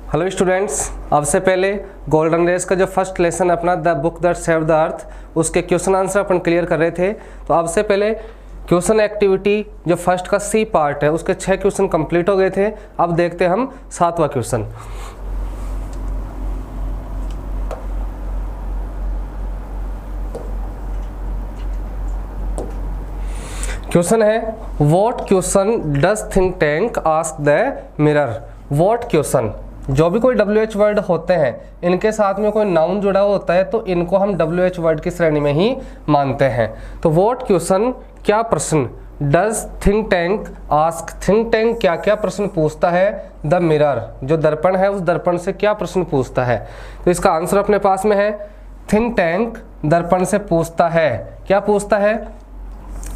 Hello students, अब से पहले गोल्डन रेस का जो फर्स्ट लेसन अपना the book that saved the earth, उसके क्वेश्चन आंसर अपन क्लियर कर रहे थे। तो अब से पहले क्वेश्चन एक्टिविटी जो फर्स्ट का सी पार्ट है उसके 6 क्वेश्चन कंप्लीट हो गए थे। अब देखते हैं हम 7वां क्वेश्चन। क्वेश्चन है what question does think tank ask the mirror. What question, जो भी कोई WH वर्ड होते हैं इनके साथ में कोई नाउन जुड़ा हुआ होता है तो इनको हम WH वर्ड की श्रेणी में ही मानते हैं। तो व्हाट क्वेश्चन, क्या प्रश्न, does think tank ask, think tank क्या क्या प्रश्न पूछता है, द मिरर जो दर्पण है उस दर्पण से क्या प्रश्न पूछता है। तो इसका आंसर अपने पास में है थिंक टैंक दर्पण से पूछता है, क्या पूछता है,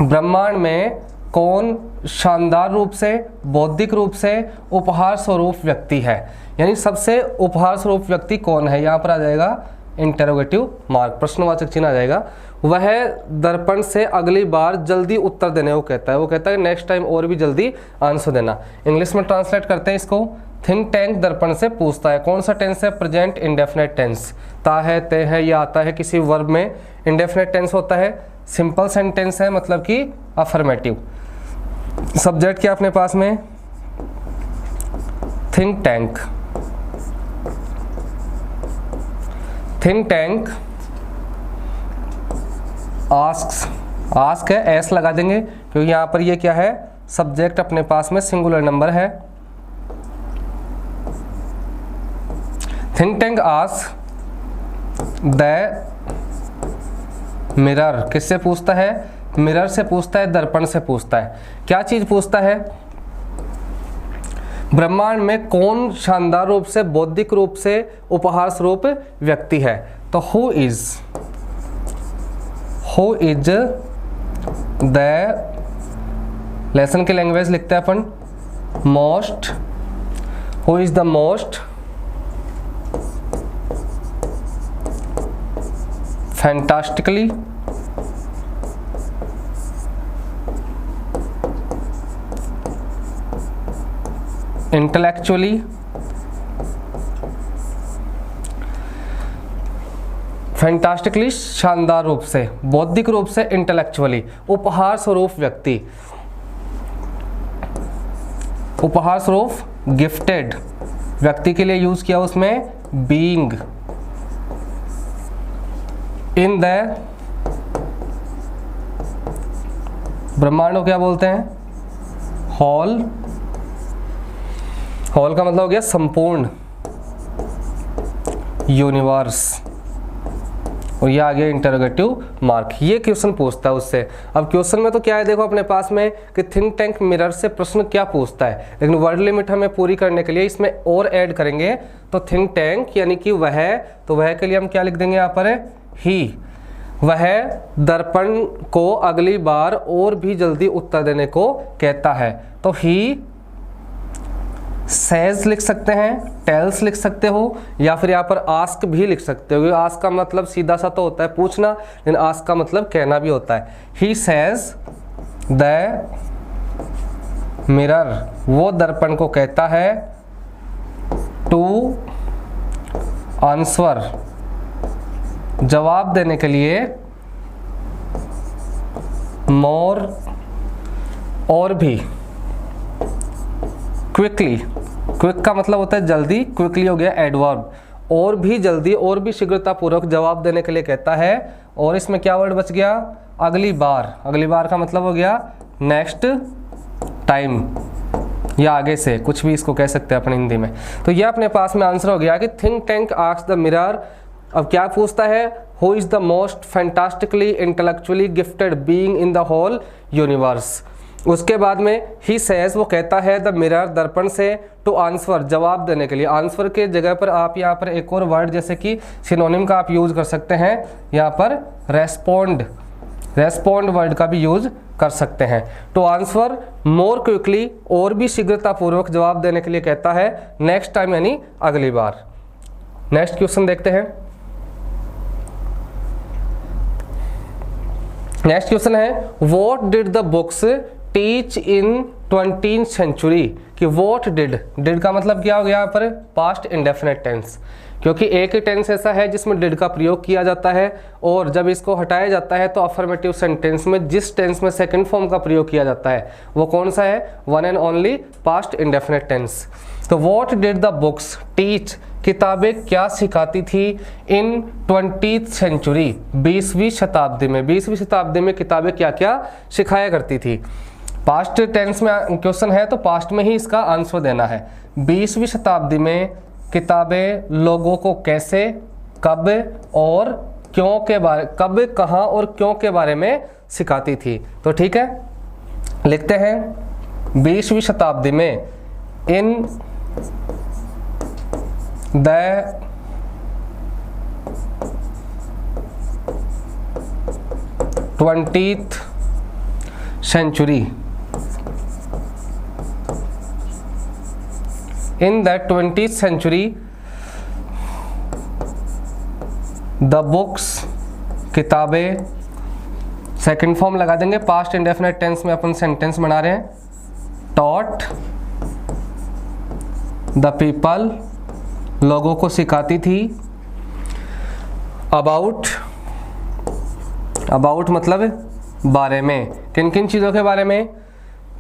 ब्रह्मांड में कौन शानदार रूप से, बौद्धिक रूप से उपहार स्वरूप व्यक्ति है, यानी सबसे उपहार स्वरूप व्यक्ति कौन है। यहाँ पर आ जाएगा इंटरोगेटिव मार्क, प्रश्नवाचक चिन्ह आ जाएगा। वह दर्पण से अगली बार जल्दी उत्तर देने को कहता है, वो कहता है नेक्स्ट टाइम और भी जल्दी आंसर देना। इंग्लिश में ट्रांसलेट करते हैं इसको, थिंक टैंक दर्पण से पूछता है। कौन सा टेंस है, प्रेजेंट इंडेफिनेट टेंस, ता है, ते है, या आता है किसी वर्ब में। इंडेफिनेट टेंस होता है, सिंपल सेंटेंस है मतलब कि अफर्मेटिव। सब्जेक्ट क्या अपने पास में, think tank. Think tank ask, ask है, एस लगा देंगे क्योंकि यहां पर ये क्या है, सब्जेक्ट अपने पास में सिंगुलर नंबर है। Think tank ask the mirror, किससे पूछता है, मिरर से पूछता है, दर्पण से पूछता है। क्या चीज पूछता है, ब्रह्मांड में कौन शानदार रूप से, बौद्धिक रूप से उपहार स्वरूप व्यक्ति है। तो हु इज द, लेसन की लैंग्वेज लिखते हैं अपन, most, who is the most fantastically intellectually fantastically शानदार रूप से, बौद्धिक रूप से, इंटेलेक्चुअली उपहार स्वरूप व्यक्ति, उपहार स्वरूप गिफ्टेड व्यक्ति के लिए यूज किया उसमें बीइंग इन द, ब्रह्मांड को क्या बोलते हैं, हॉल, हॉल का मतलब हो गया संपूर्ण यूनिवर्स, और ये आ गया इंटरोगेटिव मार्क। ये क्वेश्चन पूछता है उससे। अब क्वेश्चन में तो क्या है, देखो अपने पास में कि थिंक टैंक मिरर से प्रश्न क्या पूछता है, लेकिन वर्ड लिमिट हमें पूरी करने के लिए इसमें और ऐड करेंगे। तो थिंक टैंक यानी कि वह, तो वह के लिए हम क्या लिख देंगे यहाँ पर, ही, वह दर्पण को अगली बार और भी जल्दी उत्तर देने को कहता है। तो ही सेज लिख सकते हैं, टेल्स लिख सकते हो, या फिर यहाँ पर आस्क भी लिख सकते हो। आस्क का मतलब सीधा सा तो होता है पूछना, लेकिन आस्क का मतलब कहना भी होता है। ही सेज द मिरर, वो दर्पण को कहता है, टू आंसर, जवाब देने के लिए, मोर, और भी, क्विकली, क्विक का मतलब होता है जल्दी, क्विकली हो गया एडवर्ब, और भी जल्दी, और भी शीघ्रतापूर्वक जवाब देने के लिए कहता है। और इसमें क्या वर्ड बच गया, अगली बार, अगली बार का मतलब हो गया नेक्स्ट टाइम, या आगे से कुछ भी इसको कह सकते हैं अपन हिंदी में। तो यह अपने पास में आंसर हो गया कि think tank asks the mirror. अब क्या पूछता है, who is the most fantastically intellectually gifted being in the whole universe. उसके बाद में ही सेज, वो कहता है द मिरर, दर्पण से, टू आंसर, जवाब देने के लिए। आंसर के जगह पर आप यहाँ पर एक और वर्ड जैसे कि सिनोनिम का आप यूज कर सकते हैं, यहाँ पर रेस्पोंड, रेस्पोंड वर्ड का भी यूज कर सकते हैं। टू आंसर मोर क्विकली, और भी शीघ्रतापूर्वक जवाब देने के लिए कहता है, नेक्स्ट टाइम यानी अगली बार। नेक्स्ट क्वेश्चन देखते हैं। नेक्स्ट क्वेश्चन है what did the books teach in 20th century कि वॉट डिड का मतलब क्या हो गया यहाँ पर पास्ट इंडेफिनेट टेंस, क्योंकि एक ही टेंस ऐसा है जिसमें डिड का प्रयोग किया जाता है और जब इसको हटाया जाता है तो अफर्मेटिव सेंटेंस में जिस टेंस में सेकंड फॉर्म का प्रयोग किया जाता है वो कौन सा है, one and only past indefinite tense. तो what did the books teach, किताबें क्या सिखाती थी इन 20th सेंचुरी, 20वीं शताब्दी में, 20वीं शताब्दी में किताबें क्या क्या सिखाया करती थी। पास्ट टेंस में क्वेश्चन है तो पास्ट में ही इसका आंसर देना है। 20वीं शताब्दी में किताबें लोगों को कैसे, कब और क्यों के बारे, कब, कहाँ और क्यों के बारे में सिखाती थी। तो ठीक है, लिखते हैं 20वीं शताब्दी में in the twentieth century, in the 20th century the books, किताबें, सेकंड फॉर्म लगा देंगे, पास्ट इंडेफिनेट टेंस में अपन सेंटेंस बना रहे हैं, taught the people, लोगों को सिखाती थी, about मतलब बारे में, किन किन चीज़ों के बारे में,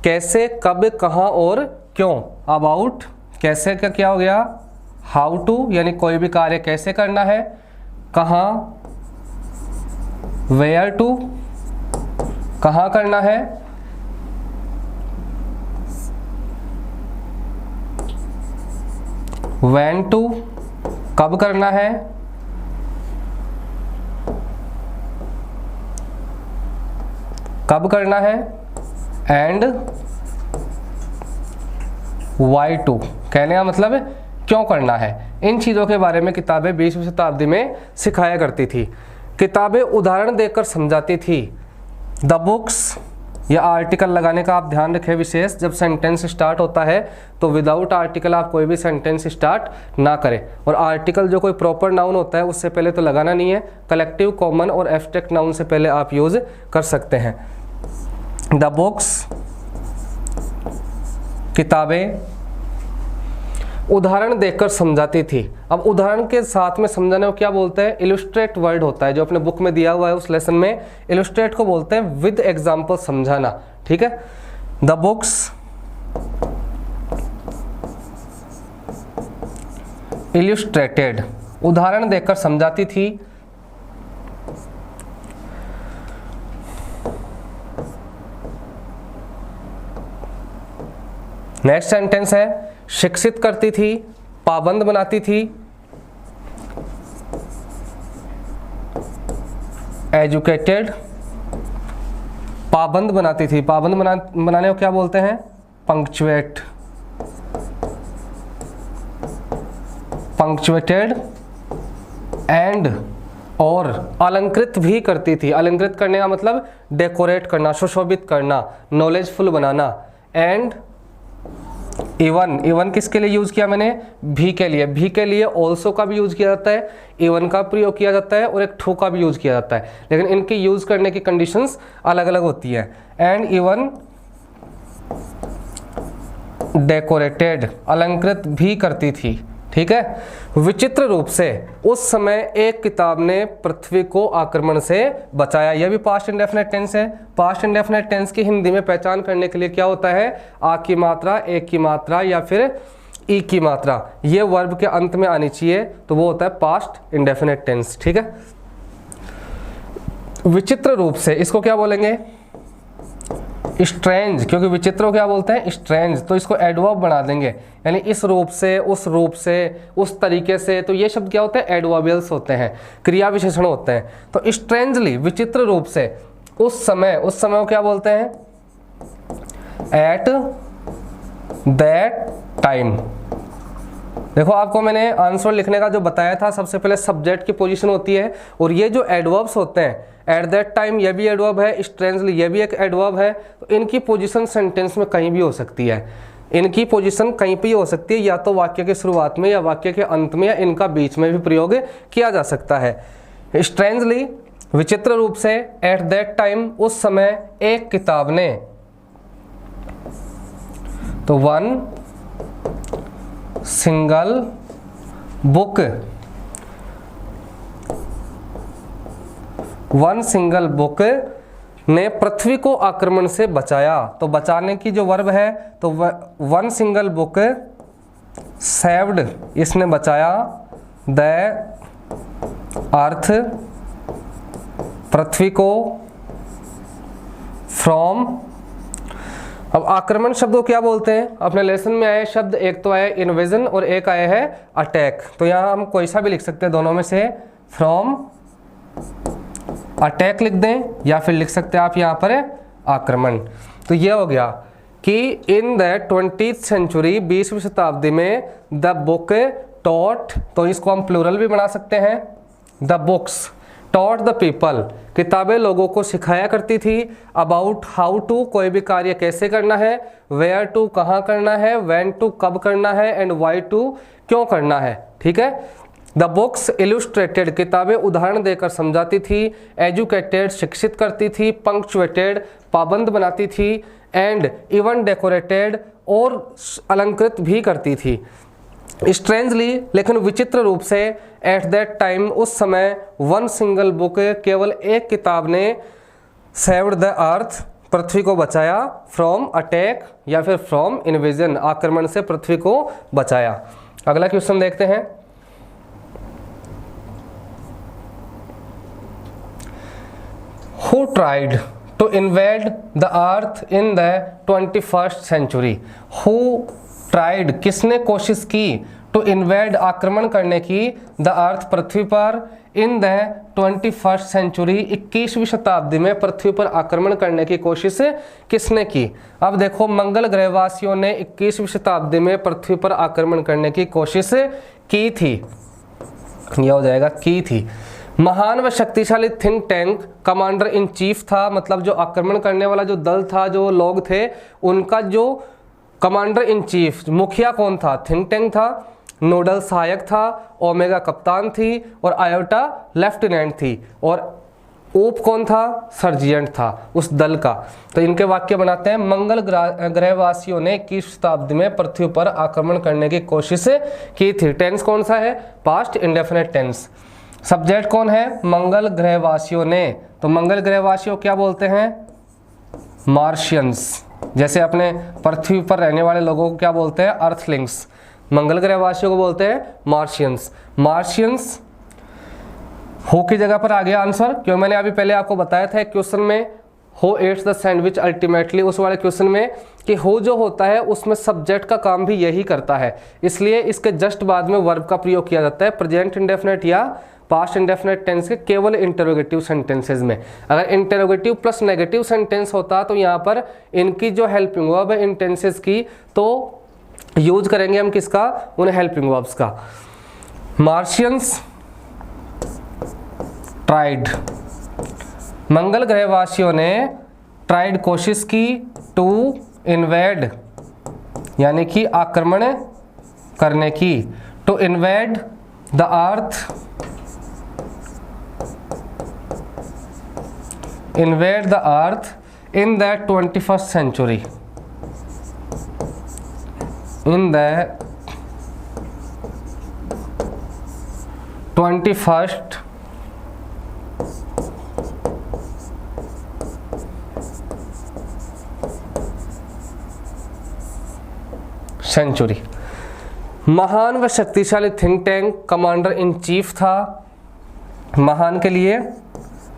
कैसे, कब, कहाँ और क्यों। about कैसे का क्या हो गया, हाउ टू यानी कोई भी कार्य कैसे करना है, कहाँ, वेयर टू कहाँ करना है, व्हेन टू कब करना है, कब करना है, एंड वाई टू कहने का मतलब क्यों करना है। इन चीज़ों के बारे में किताबें 20वीं शताब्दी में सिखाया करती थी। किताबें उदाहरण देकर समझाती थी। द बुक्स, या आर्टिकल लगाने का आप ध्यान रखें विशेष, जब सेंटेंस स्टार्ट होता है तो विदाउट आर्टिकल आप कोई भी सेंटेंस स्टार्ट ना करें। और आर्टिकल जो कोई प्रॉपर नाउन होता है उससे पहले तो लगाना नहीं है, कलेक्टिव, कॉमन और एब्स्ट्रैक्ट नाउन से पहले आप यूज़ कर सकते हैं। द बुक्स, किताबें उदाहरण देकर समझाती थी। अब उदाहरण के साथ में समझाने को क्या बोलते हैं, इलस्ट्रेट वर्ड होता है जो अपने बुक में दिया हुआ है उस लेसन में, इलस्ट्रेट को बोलते हैं विद एग्जाम्पल समझाना। ठीक है, द बुक्स इलस्ट्रेटेड, उदाहरण देकर समझाती थी। नेक्स्ट सेंटेंस है शिक्षित करती थी, पाबंद बनाती थी, एजुकेटेड, पाबंद बनाती थी, पाबंद बनाने को क्या बोलते हैं, पंक्चुएट, पंक्चुएटेड, एंड और अलंकृत भी करती थी। अलंकृत करने का मतलब डेकोरेट करना, सुशोभित करना, knowledgeful banana, and even, even किसके लिए यूज किया मैंने, भी के लिए, भी के लिए ऑल्सो का भी यूज किया जाता है, इवन का प्रयोग किया जाता है और एक ठू का भी यूज किया जाता है, लेकिन इनकी यूज करने की कंडीशंस अलग अलग होती है। एंड इवन डेकोरेटेड, अलंकृत भी करती थी। ठीक है, विचित्र रूप से उस समय एक किताब ने पृथ्वी को आक्रमण से बचाया। यह भी पास्ट इंडेफिनेट टेंस है। पास्ट इंडेफिनेट टेंस की हिंदी में पहचान करने के लिए क्या होता है, आ की मात्रा, एक की मात्रा या फिर ई की मात्रा ये वर्ब के अंत में आनी चाहिए, तो वो होता है पास्ट इंडेफिनेट टेंस। ठीक है, विचित्र रूप से इसको क्या बोलेंगे, स्ट्रेंज, क्योंकि विचित्र को क्या बोलते हैं, स्ट्रेंज, तो इसको एडवर्ब बना देंगे, यानी इस रूप से, उस रूप से, उस तरीके से। तो ये शब्द क्या होते हैं, एडवर्बियल्स होते हैं, क्रिया विशेषण होते हैं। तो स्ट्रेंजली, विचित्र रूप से, उस समय, उस समय को क्या बोलते हैं, एट दैट टाइम। देखो आपको मैंने आंसर लिखने का जो बताया था, सबसे पहले सब्जेक्ट की पोजीशन होती है, और ये जो एडवर्ब्स होते हैं, एट दैट टाइम ये भी एडवर्ब है, स्ट्रेंजली ये भी एक एडवर्ब है, तो इनकी पोजीशन सेंटेंस में कहीं भी हो सकती है। इनकी पोजीशन कहीं भी हो सकती है, या तो वाक्य के शुरुआत में या वाक्य के अंत में या इनका बीच में भी प्रयोग किया जा सकता है। स्ट्रेंजली, विचित्र रूप से, एट दैट टाइम उस समय एक किताब ने, तो one single book, one single book ने पृथ्वी को आक्रमण से बचाया। तो बचाने की जो वर्ब है तो वन सिंगल बुक सेव्ड, इसने बचाया द अर्थ, पृथ्वी को, फ्रॉम। अब आक्रमण शब्द को क्या बोलते हैं? अपने लेसन में आए शब्द, एक तो आया इन्वेजन और एक आया है अटैक। तो यहाँ हम कोई सा भी लिख सकते हैं दोनों में से, फ्रॉम अटैक लिख दें या फिर लिख सकते हैं आप यहाँ पर आक्रमण। तो ये हो गया कि इन द 20th सेंचुरी, 20वीं शताब्दी में द बुक टॉट, तो इसको हम प्लूरल भी बना सकते हैं, the books taught the people, किताबें लोगों को सिखाया करती थी, अबाउट हाउ टू, कोई भी कार्य कैसे करना है, वेयर टू कहाँ करना है, व्हेन टू कब करना है, एंड व्हाई टू क्यों करना है। ठीक है। द बुक्स इलुस्ट्रेटेड, किताबें उदाहरण देकर समझाती थी, एजुकेटेड शिक्षित करती थी, पंक्चुएटेड पाबंद बनाती थी, एंड इवन डेकोरेटेड और अलंकृत भी करती थी। स्ट्रेंजली, लेकिन विचित्र रूप से, एट दैट टाइम, उस समय, वन सिंगल बुक, केवल एक किताब ने, सेव्ड द अर्थ, पृथ्वी को बचाया, फ्रॉम अटैक या फिर फ्रॉम इन्वेजन, आक्रमण से पृथ्वी को बचाया। अगला क्वेश्चन देखते हैं। Who tried to invade the earth in the 21st century? Who tried, किसने कोशिश की, to invade, आक्रमण करने की, the earth, पृथ्वी पर, in the 21st century, 21वीं शताब्दी में पृथ्वी पर आक्रमण करने की कोशिश किसने की? अब देखो, मंगल ग्रहवासियों ने 21वीं शताब्दी में पृथ्वी पर आक्रमण करने की कोशिश की थी। यह हो जाएगा की थी। महान व शक्तिशाली think tank, commander in chief था, मतलब जो आक्रमण करने वाला जो दल था, जो लोग थे, उनका जो कमांडर इन चीफ, मुखिया कौन था? थिंक टैंक था, नोडल सहायक था, ओमेगा कप्तान थी, और आयोटा लेफ्टिनेंट थी, और ओप कौन था? सर्जियंट था उस दल का। तो इनके वाक्य बनाते हैं, मंगल ग्रहवासियों ने 21वीं शताब्दी में पृथ्वी पर आक्रमण करने की कोशिश की थी। टेंस कौन सा है? Past indefinite tense. सब्जेक्ट कौन है? मंगल ग्रहवासियों ने। तो मंगल ग्रहवासियों क्या बोलते हैं? मार्शियंस। जैसे अपने पृथ्वी पर रहने वाले लोगों को क्या बोलते हैं? अर्थलिंग्स। मंगल ग्रहवासियों को बोलते हैं मार्शियंस। मार्शियंस हो की जगह पर आ गया आंसर, क्यों मैंने अभी पहले आपको बताया था क्वेश्चन में, हो एट्स द सैंडविच अल्टीमेटली, उस वाले क्वेश्चन में कि हो जो होता है उसमें सब्जेक्ट का काम भी यही करता है, इसलिए इसके जस्ट बाद में वर्ब का प्रयोग किया जाता है प्रेजेंट इंडेफिनिट या पास्ट इंडेफिनिट टेंस के केवल इंटरोगेटिव सेंटेंसेज में। अगर इंटरोगेटिव प्लस नेगेटिव सेंटेंस होता तो यहाँ पर इनकी जो हेल्पिंग वर्ब है इन टेंसेज की, तो यूज करेंगे हम किसका? उन हेल्पिंग वर्ब्स का। मार्शियंस ट्राइड, मंगल ग्रहवासियों ने ट्राइड कोशिश की, टू इन्वेड यानी कि आक्रमण करने की, to invade the earth, invade the earth in the 21st century, in the 21st century. महान व शक्तिशाली think tank, commander in chief था, महान के लिए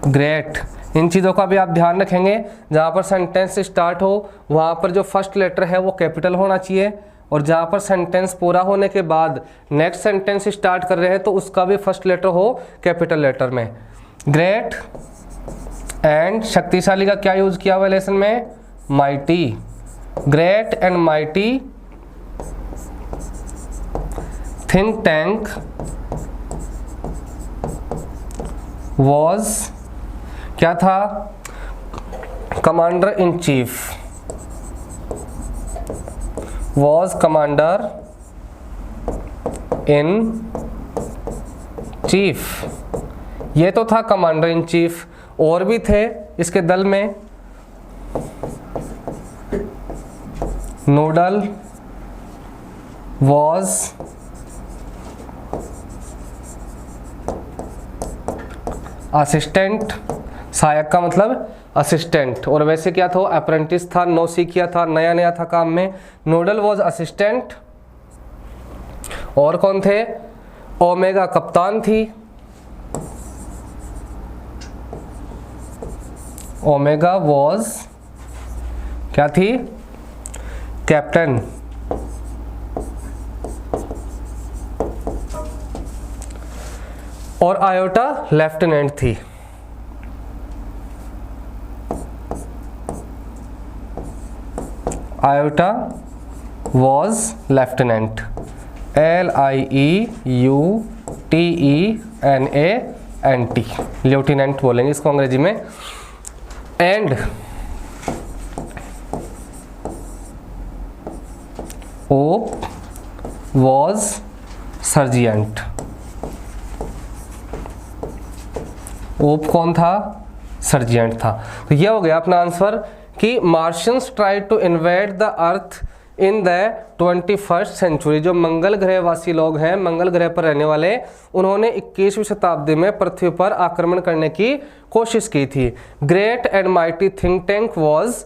ग्रेट। इन चीज़ों का भी आप ध्यान रखेंगे, जहाँ पर सेंटेंस स्टार्ट हो वहाँ पर जो फर्स्ट लेटर है वो कैपिटल होना चाहिए, और जहाँ पर सेंटेंस पूरा होने के बाद नेक्स्ट सेंटेंस स्टार्ट कर रहे हैं तो उसका भी फर्स्ट लेटर हो कैपिटल लेटर में। ग्रेट एंड शक्तिशाली का क्या यूज किया हुआ लेसन में? Mighty. Great and mighty think tank was, क्या था? Commander in chief, was commander in chief. ये तो था कमांडर इन चीफ, और भी थे इसके दल में। नोडल वॉज असिस्टेंट, सहायक का मतलब असिस्टेंट, और वैसे क्या था, अप्रेंटिस था, नौ सीखिया था, नया नया था काम में। Nodal was assistant. और कौन थे, ओमेगा कप्तान थी, ओमेगा वॉज क्या थी, कैप्टन। और आयोटा लेफ्टिनेंट थी। Iota was lieutenant, LIEUTENANT, lieutenant बोलेंगे इसको अंग्रेजी में। And op was सर्जिएंट। ओप कौन था, सर्जिएंट था। तो यह हो गया अपना आंसर कि Martians try to invade the earth in the 21st century. जो मंगल ग्रहवासी लोग हैं, मंगल ग्रह पर रहने वाले, उन्होंने 21वीं शताब्दी में पृथ्वी पर आक्रमण करने की कोशिश की थी। Great and mighty think tank was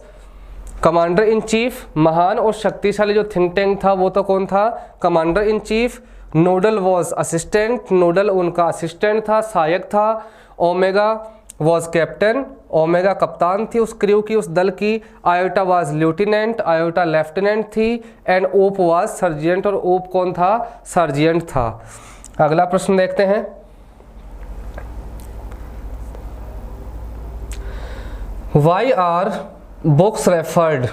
commander in chief. महान और शक्तिशाली जो थिंक टैंक था वो तो कौन था, commander in chief. Nodal was assistant, nodal उनका असिस्टेंट था, सहायक था। ओमेगा वॉज कैप्टन, ओमेगा कप्तान थी उस क्रू की, उस दल की। Iota was lieutenant, iota lieutenant थी। एंड ओप वाज सर्जिएंट, और ओप कौन था, सर्जिएंट था। अगला प्रश्न देखते हैं। Why are books referred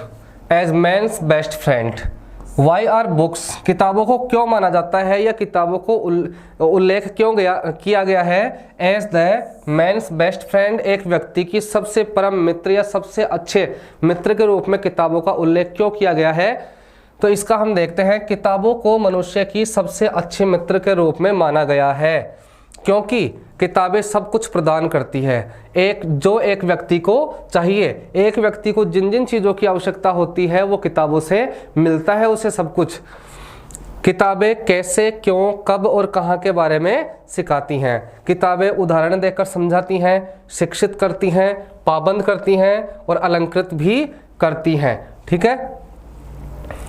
as man's best friend. Why are books, किताबों को क्यों माना जाता है या किताबों को उल्लेख क्यों किया गया है as the man's best friend, एक व्यक्ति की सबसे परम मित्र या सबसे अच्छे मित्र के रूप में किताबों का उल्लेख क्यों किया गया है। तो इसका हम देखते हैं। किताबों को मनुष्य की सबसे अच्छे मित्र के रूप में माना गया है क्योंकि किताबें सब कुछ प्रदान करती है। एक व्यक्ति को चाहिए, एक व्यक्ति को जिन जिन चीज़ों की आवश्यकता होती है वो किताबों से मिलता है उसे सब कुछ। किताबें कैसे, क्यों, कब और कहाँ के बारे में सिखाती हैं। किताबें उदाहरण देकर समझाती हैं, शिक्षित करती हैं, पाबंद करती हैं और अलंकृत भी करती हैं। ठीक है,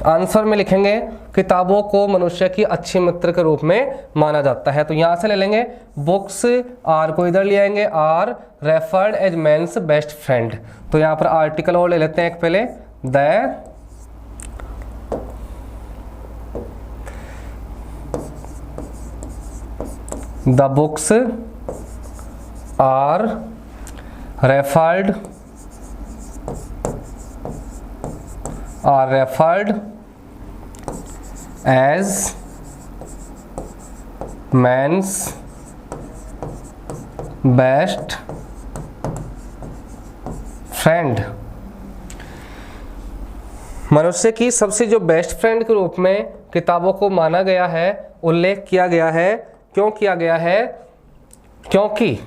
आंसर में लिखेंगे किताबों को मनुष्य की अच्छी मित्र के रूप में माना जाता है। तो यहां से ले लेंगे बुक्स, आर को इधर ले आएंगे, are referred as man's best friend. तो यहां पर आर्टिकल और ले लेते हैं एक पहले, the books are referred as man's best friend। मनुष्य की सबसे जो बेस्ट फ्रेंड के रूप में किताबों को माना गया है, उल्लेख किया गया है। क्यों किया गया है, क्योंकि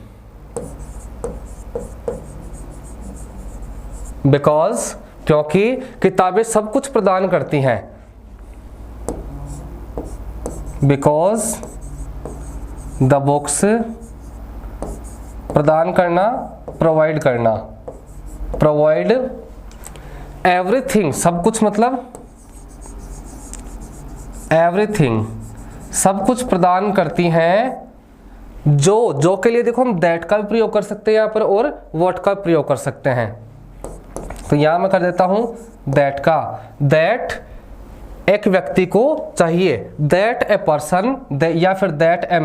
किताबें सब कुछ प्रदान करती हैं। बिकॉज द बुक्स, प्रदान करना, प्रोवाइड करना, प्रोवाइड एवरीथिंग, सब कुछ मतलब एवरीथिंग, सब कुछ प्रदान करती हैं। जो के लिए देखो हम दैट का भी प्रयोग कर सकते हैं यहाँ पर और व्हाट का प्रयोग कर सकते हैं। तो यहां मैं कर देता हूं दैट का। दैट एक व्यक्ति को चाहिए, दैट ए पर्सन, या फिर दैट ए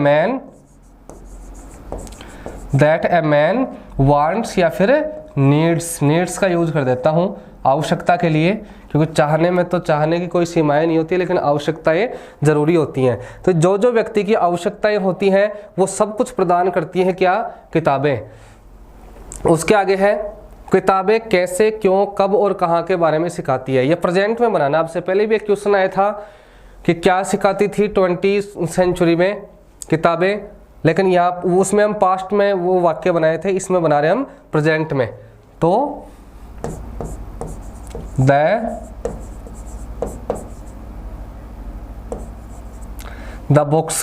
मैन वांट्स, या फिर नीड्स का यूज कर देता हूं आवश्यकता के लिए, क्योंकि चाहने में तो चाहने की कोई सीमाएं नहीं होती, लेकिन आवश्यकताएं जरूरी होती हैं। तो जो व्यक्ति की आवश्यकताएं होती हैं वो सब कुछ प्रदान करती हैं क्या, किताबें। उसके आगे है किताबें कैसे, क्यों, कब और कहाँ के बारे में सिखाती है। ये प्रेजेंट में बनाना। आपसे पहले भी एक क्वेश्चन आया था कि क्या सिखाती थी 20वीं सेंचुरी में किताबें, लेकिन यहाँ उसमें हम पास्ट में वो वाक्य बनाए थे, इसमें बना रहे हम प्रेजेंट में। तो द द बुक्स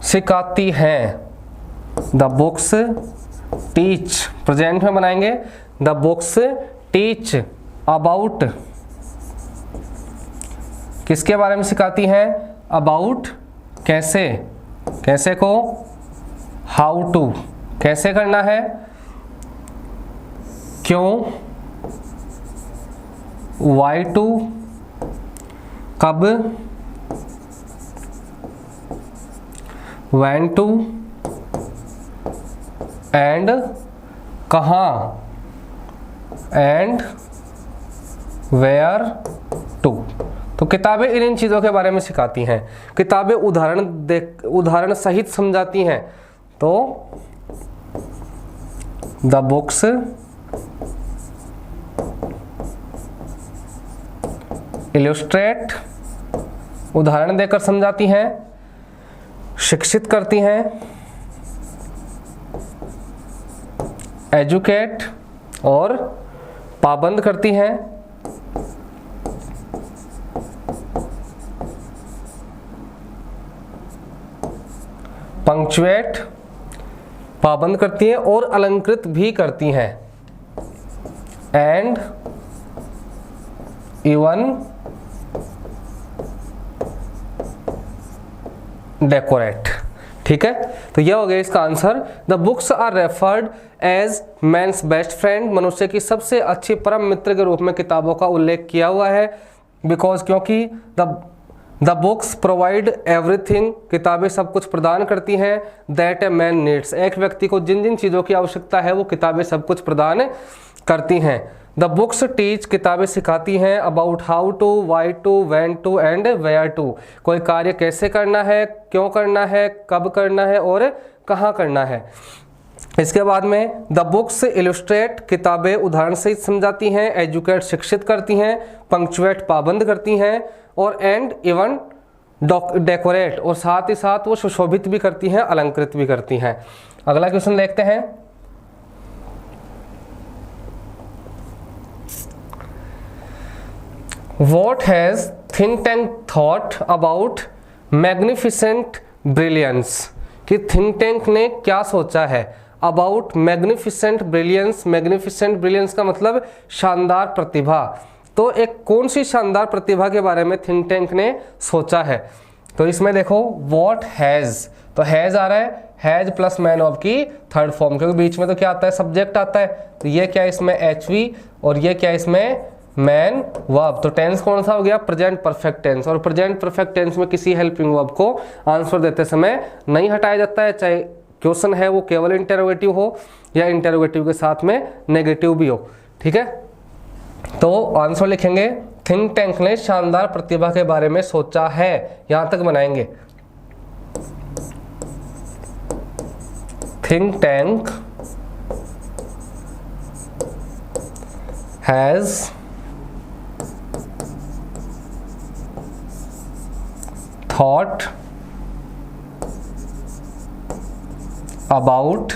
सिखाती हैं, द बुक्स टीच, प्रेजेंट में बनाएंगे, द बुक्स टीच अबाउट, किसके बारे में सिखाती हैं, अबाउट कैसे, कैसे को हाउ टू, कैसे करना है, क्यों, वाई टू कब, व्हेन टू एंड कहाँ, एंड वेयर टू। तो किताबें इन चीज़ों के बारे में सिखाती हैं, किताबें उदाहरण सहित समझाती हैं। तो द बुक्स इलस्ट्रेट, उदाहरण देकर समझाती हैं, शिक्षित करती हैं, एजुकेट और पाबंद करती हैं, पंक्चुएट पाबंद करती हैं और अलंकृत भी करती हैं, एंड इवन डेकोरेट। ठीक है, तो यह हो गया इसका आंसर। The books are referred as man's best friend, मनुष्य की सबसे अच्छी परम मित्र के रूप में किताबों का उल्लेख किया हुआ है। बिकॉज क्योंकि द बुक्स प्रोवाइड एवरीथिंग, किताबें सब कुछ प्रदान करती हैं, दैट ए मैन नीड्स, एक व्यक्ति को जिन जिन चीज़ों की आवश्यकता है वो किताबें सब कुछ प्रदान करती हैं। द बुक्स टीच, किताबें सिखाती हैं, about how to, why to, when to and where to, कोई कार्य कैसे करना है, क्यों करना है, कब करना है और कहाँ करना है। इसके बाद में द बुक्स इलस्ट्रेट, किताबें उदाहरण सहित समझाती हैं, एजुकेट शिक्षित करती हैं, पंक्चुएट पाबंद करती हैं और एंड इवन डेकोरेट, और साथ ही साथ वो सुशोभित भी करती हैं, अलंकृत भी करती हैं। अगला क्वेश्चन देखते हैं। What has think tank thought about magnificent brilliance, कि think tank ने क्या सोचा है about magnificent brilliance। magnificent brilliance का मतलब शानदार प्रतिभा। तो एक कौन सी शानदार प्रतिभा के बारे में think tank ने सोचा है। तो इसमें देखो what has, तो has आ रहा है, हैज प्लस मैन ऑफ की थर्ड फॉर्म, क्योंकि बीच में तो क्या आता है, सब्जेक्ट आता है। तो ये क्या इसमें HV और ये क्या इसमें मैन वर्ब। तो टेंस कौन सा हो गया, प्रेजेंट परफेक्ट टेंस। और प्रेजेंट परफेक्ट टेंस में किसी हेल्पिंग वर्ब को आंसर देते समय नहीं हटाया जाता है, चाहे क्वेश्चन है वो केवल इंटेरोगेटिव हो या इंटेरोगेटिव के साथ में नेगेटिव भी हो। ठीक है, तो आंसर लिखेंगे थिंक टैंक ने शानदार प्रतिभा के बारे में सोचा है, यहां तक बनाएंगे। Think tank has thought about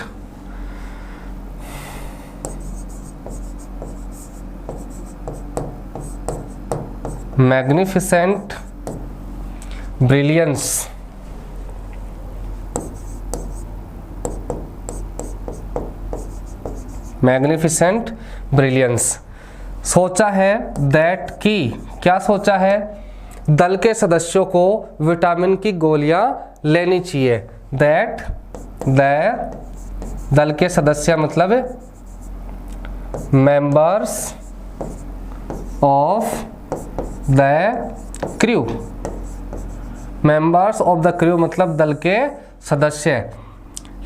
magnificent brilliance, magnificent brilliance. सोचा है दैट की, क्या सोचा है, दल के सदस्यों को विटामिन की गोलियां लेनी चाहिए। दैट दल के सदस्य मतलब members of the crew, members of the crew मतलब दल के सदस्य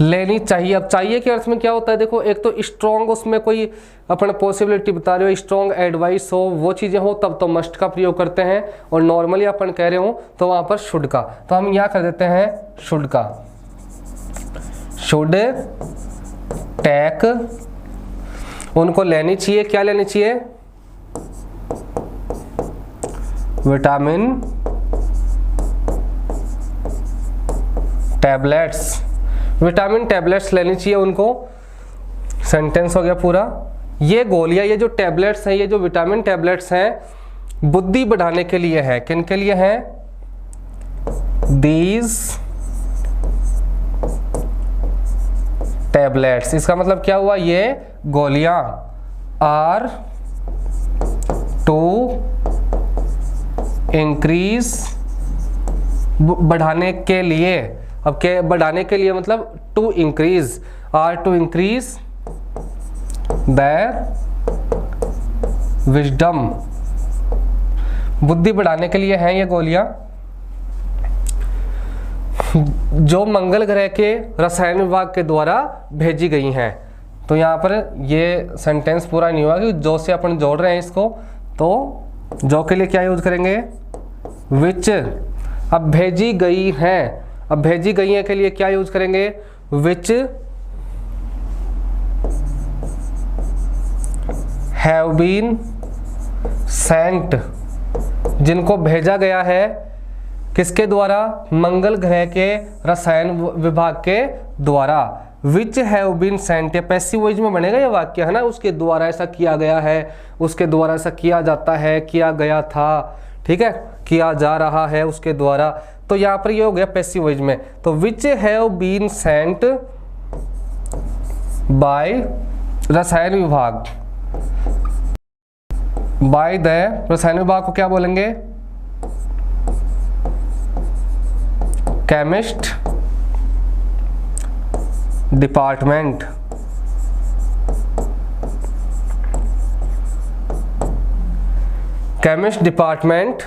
लेनी चाहिए। अब चाहिए के अर्थ में क्या होता है, देखो एक तो स्ट्रॉन्ग उसमें कोई अपन पॉसिबिलिटी बता रहे हो, स्ट्रॉन्ग एडवाइस हो, वो चीज़ें हो तब तो मस्ट का प्रयोग करते हैं, और नॉर्मली अपन कह रहे हो तो वहाँ पर शुड का, तो हम यहाँ कर देते हैं शुड का। शुड टेक, उनको लेनी चाहिए, क्या लेनी चाहिए, विटामिन टैबलेट्स, विटामिन टैबलेट्स लेनी चाहिए उनको। सेंटेंस हो गया पूरा। ये गोलियां, ये जो टैबलेट्स हैं, ये जो विटामिन टैबलेट्स हैं, बुद्धि बढ़ाने के लिए है। किन के लिए है? These tablets. इसका मतलब क्या हुआ? ये गोलियां आर टू इंक्रीज, बढ़ाने के लिए। अब क्या बढ़ाने के लिए मतलब to increase, or to increase the wisdom. बुद्धि बढ़ाने के लिए हैं ये गोलियां, जो मंगल ग्रह के रसायन विभाग के द्वारा भेजी गई हैं। तो यहाँ पर ये सेंटेंस पूरा नहीं हुआ कि जो से अपन जोड़ रहे हैं इसको, तो जो के लिए क्या यूज करेंगे? विच। अब भेजी गई हैं, अब भेजी गई हैं के लिए क्या यूज करेंगे? विच हैव बीन सेंट, जिनको भेजा गया है किसके द्वारा? मंगल ग्रह के रसायन विभाग के द्वारा। विच हैव बीन सेंट, या पैसिव वॉइस में बनेगा ये वाक्य, है ना। उसके द्वारा ऐसा किया गया है, उसके द्वारा ऐसा किया जाता है, किया गया था, ठीक है, किया जा रहा है उसके द्वारा। तो यहाँ पर ये हो गया पैसिव वॉइस में। तो which have been sent by रसायन विभाग, बाय द रसायन विभाग को क्या बोलेंगे? Chemist department. Chemist department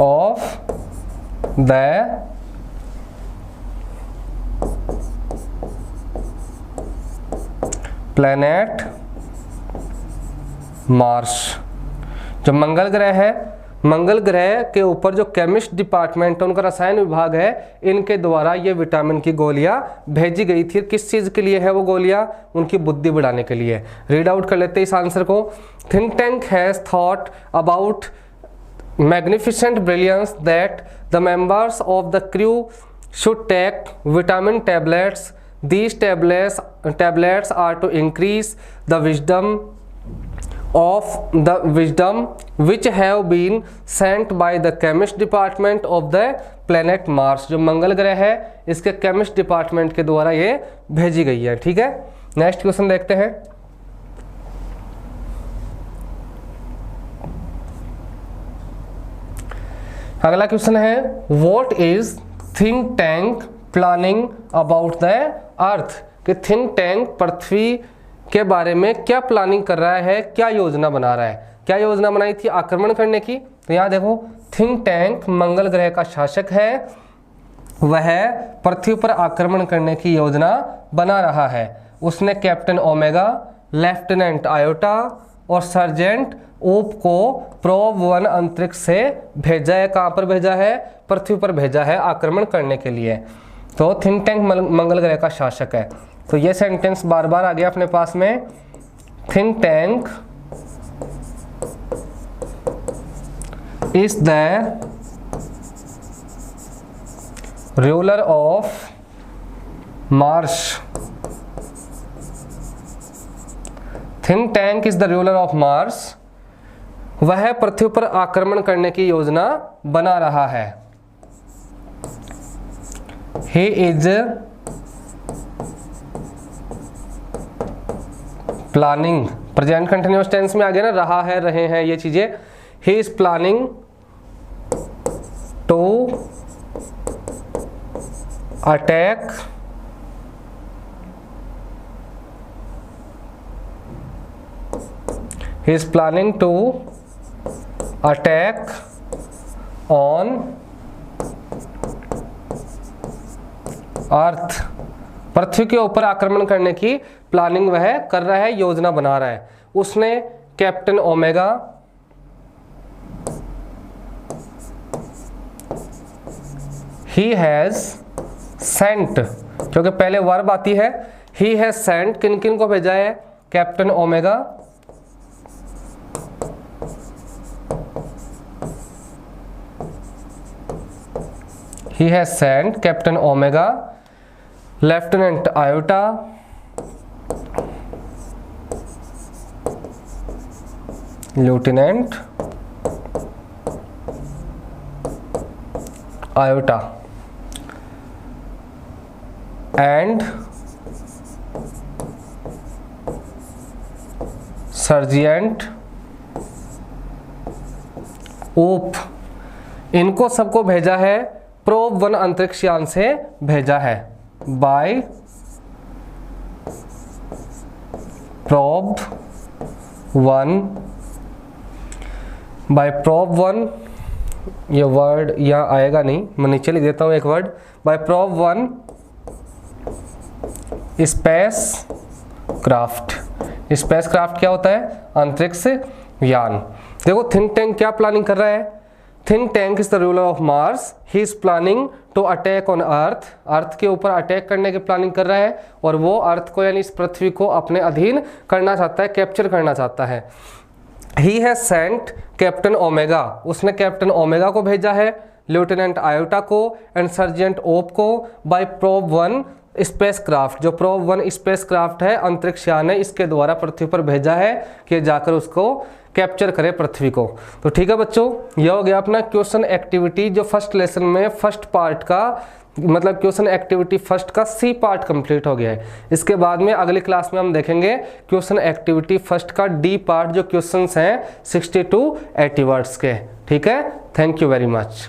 of the planet Mars. जो मंगल ग्रह है, मंगल ग्रह के ऊपर जो केमिस्ट डिपार्टमेंट है, उनका रसायन विभाग है, इनके द्वारा ये विटामिन की गोलियां भेजी गई थी। किस चीज के लिए है वो गोलियां? उनकी बुद्धि बढ़ाने के लिए। रीड आउट कर लेते हैं इस आंसर को। Think tank has thought about magnificent brilliance that the members of the crew should take vitamin tablets. These tablets are to increase the wisdom which have been sent by the chemist department of the planet Mars। जो मंगल ग्रह है इसके chemist department के द्वारा ये भेजी गई है। ठीक है, नेक्स्ट क्वेश्चन देखते हैं। अगला क्वेश्चन है what is think tank planning about the earth. कि थिंक टैंक पृथ्वी के बारे में क्या प्लानिंग कर रहा है, क्या योजना बना रहा है। क्या योजना बनाई थी? आक्रमण करने की। तो यहाँ देखो, थिंक टैंक मंगल ग्रह का शासक है, वह पृथ्वी पर आक्रमण करने की योजना बना रहा है। उसने कैप्टन ओमेगा, लेफ्टिनेंट आयोटा और सर्जेंट ओप को प्रोब 1 अंतरिक्ष से भेजा है। कहाँ पर भेजा है? पृथ्वी पर भेजा है आक्रमण करने के लिए। तो थिंक टैंक मंगल ग्रह का शासक है। तो ये सेंटेंस बार बार आ गया अपने पास में। Think tank is the ruler of Mars. Think tank is the ruler of Mars. वह पृथ्वी पर आक्रमण करने की योजना बना रहा है। He is planning, present continuous tense में आ गया ना, रहा है, रहे हैं, ये चीजें। He is planning to attack he is planning to attack on अर्थ। पृथ्वी के ऊपर आक्रमण करने की प्लानिंग वह कर रहा है, योजना बना रहा है। उसने captain omega, he has sent, क्योंकि पहले वर्ब आती है, ही हैज सेंट, किन किन को भेजा है? Captain Omega, he has sent Captain Omega, Lieutenant Iota lieutenant Iota and sergeant Op, इनको सबको भेजा है प्रोब 1 अंतरिक्ष यान से भेजा है बाय प्रोब 1, ये वर्ड यहाँ आएगा नहीं, मैं नीचे लिख देता हूँ एक word, by probe 1 spacecraft. Spacecraft क्या होता है? अंतरिक्ष यान। देखो थिंक टैंक क्या प्लानिंग कर रहा है? Think tank is the ruler of Mars, he is planning to attack on Earth, Earth के ऊपर अटैक करने की प्लानिंग कर रहा है और वो अर्थ को यानी इस पृथ्वी को अपने अधीन करना चाहता है, कैप्चर करना चाहता है। He has sent captain omega, उसने कैप्टन ओमेगा को भेजा है, लेफ्टिनेंट आयोटा को एंड सर्जेंट ओप को बाय प्रोब 1 स्पेस क्राफ्ट। जो प्रोब 1 स्पेस क्राफ्ट है, अंतरिक्ष यान है, इसके द्वारा पृथ्वी पर भेजा है कि जाकर उसको कैप्चर करे पृथ्वी को। तो ठीक है बच्चों, यह हो गया अपना क्वेश्चन एक्टिविटी, जो फर्स्ट लेसन में फर्स्ट पार्ट का मतलब क्वेश्चन एक्टिविटी फर्स्ट का सी पार्ट कंप्लीट हो गया है। इसके बाद में अगली क्लास में हम देखेंगे क्वेश्चन एक्टिविटी फर्स्ट का डी पार्ट, जो क्वेश्चंस हैं 60 to 80 वर्ड्स के। ठीक है, थैंक यू वेरी मच।